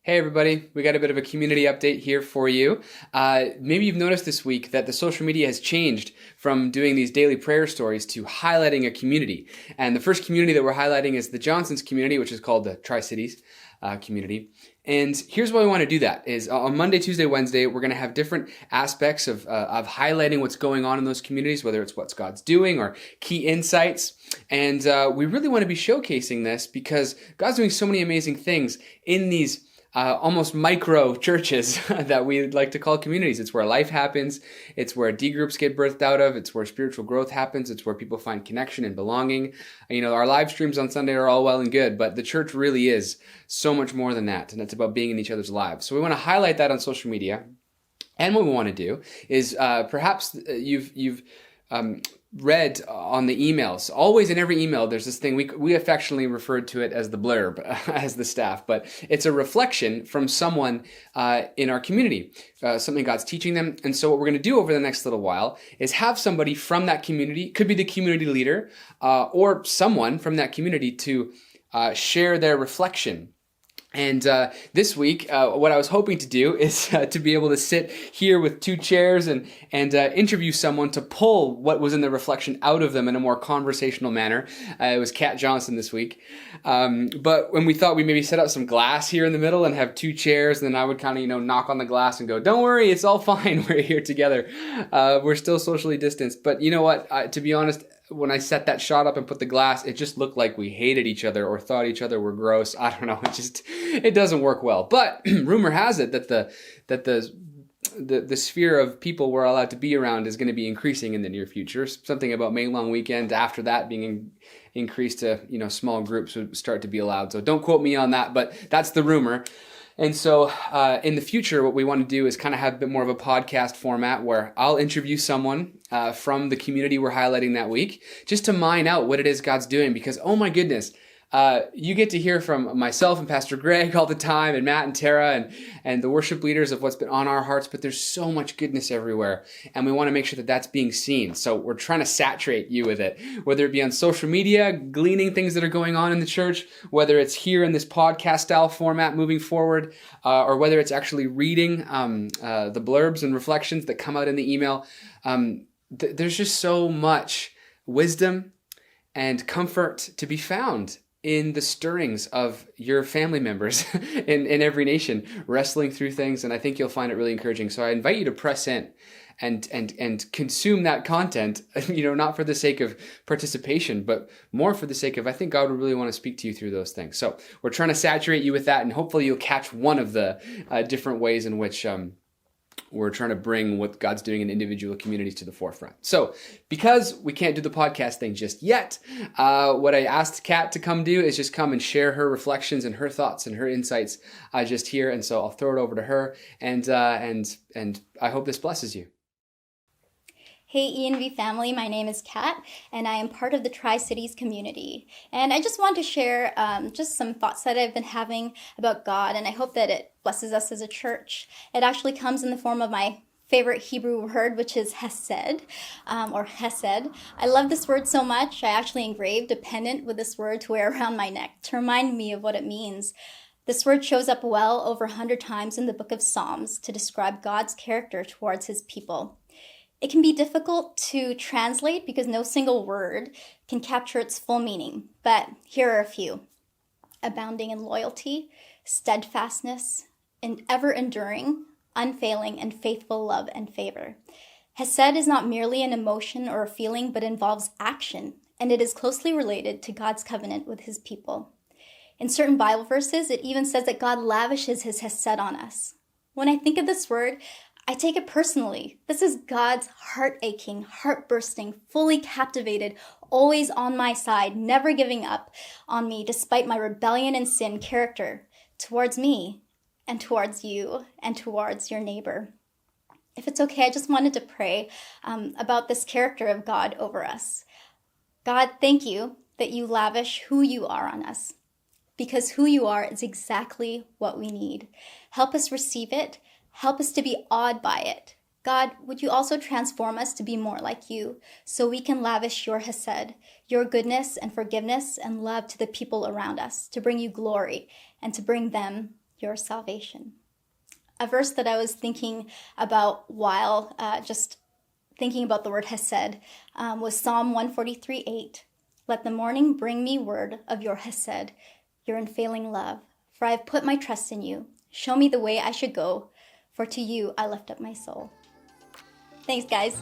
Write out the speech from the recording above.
Hey everybody, we got a bit of a community update here for you. Maybe you've noticed this week that the social media has changed from doing these daily prayer stories to highlighting a community. And the first community that we're highlighting is the Johnsons community, which is called the Tri-Cities community. And here's why we want to do that is on Monday, Tuesday, Wednesday, we're going to have different aspects of highlighting what's going on in those communities, whether it's what God's doing or key insights. And we really want to be showcasing this because God's doing so many amazing things in these almost micro churches that we like to call communities. It's where life happens. It's where D groups get birthed out of. It's where spiritual growth happens. It's where people find connection and belonging. You know, our live streams on Sunday are all well and good, but the church really is so much more than that. And it's about being in each other's lives. So we want to highlight that on social media. And what we want to do is perhaps you've read on the emails. Always in every email, there's this thing, we affectionately referred to it as the blurb as the staff, but it's a reflection from someone in our community, something God's teaching them. And so what we're going to do over the next little while is have somebody from that community, could be the community leader, or someone from that community to share their reflection. And this week, what I was hoping to do is to be able to sit here with two chairs and interview someone to pull what was in the reflection out of them in a more conversational manner. It was Kat Johnson this week. But when we thought we maybe set up some glass here in the middle and have two chairs, and then I would kind of, knock on the glass and go, "Don't worry, it's all fine. We're here together. We're still socially distanced." But you know what? To be honest, when I set that shot up and put the glass, it just looked like we hated each other or thought each other were gross. I don't know. It doesn't work well. But rumor has it that the sphere of people we're allowed to be around is going to be increasing in the near future. Something about May long weekend after that being increased to, small groups would start to be allowed. So don't quote me on that, but that's the rumor. And so in the future, what we want to do is kind of have a bit more of a podcast format where I'll interview someone from the community we're highlighting that week, just to mine out what it is God's doing. Because, oh my goodness, you get to hear from myself and Pastor Greg all the time, and Matt and Tara and the worship leaders of what's been on our hearts, but there's so much goodness everywhere, and we want to make sure that that's being seen. So we're trying to saturate you with it, whether it be on social media, gleaning things that are going on in the church, whether it's here in this podcast style format moving forward, or whether it's actually reading the blurbs and reflections that come out in the email. There's just so much wisdom and comfort to be found in the stirrings of your family members in every nation, wrestling through things, and I think you'll find it really encouraging. So I invite you to press in and consume that content, not for the sake of participation, but more for the sake of, I think God would really want to speak to you through those things. So we're trying to saturate you with that, and hopefully you'll catch one of the different ways in which we're trying to bring what God's doing in individual communities to the forefront. So because we can't do the podcast thing just yet, what I asked Kat to come do is just come and share her reflections and her thoughts and her insights just here. And so I'll throw it over to her, and I hope this blesses you. Hey ENV family, my name is Kat, and I am part of the Tri-Cities community. And I just want to share just some thoughts that I've been having about God, and I hope that it blesses us as a church. It actually comes in the form of my favorite Hebrew word, which is hesed, or hesed. I love this word so much, I actually engraved a pendant with this word to wear around my neck to remind me of what it means. This word shows up well over 100 times in the book of Psalms to describe God's character towards his people. It can be difficult to translate because no single word can capture its full meaning, but here are a few. Abounding in loyalty, steadfastness, and ever-enduring, unfailing, and faithful love and favor. Hesed is not merely an emotion or a feeling, but involves action, and it is closely related to God's covenant with his people. In certain Bible verses, it even says that God lavishes his hesed on us. When I think of this word, I take it personally. This is God's heart-aching, heart-bursting, fully captivated, always on my side, never giving up on me despite my rebellion and sin character towards me and towards you and towards your neighbor. If it's okay, I just wanted to pray about this character of God over us. God, thank you that you lavish who you are on us, because who you are is exactly what we need. Help us receive it. Help us to be awed by it. God, would you also transform us to be more like you so we can lavish your hesed, your goodness and forgiveness and love to the people around us, to bring you glory and to bring them your salvation. A verse that I was thinking about while just thinking about the word hesed was Psalm 143:8. Let the morning bring me word of your hesed, your unfailing love. For I have put my trust in you. Show me the way I should go, for to you I lift up my soul. Thanks, guys.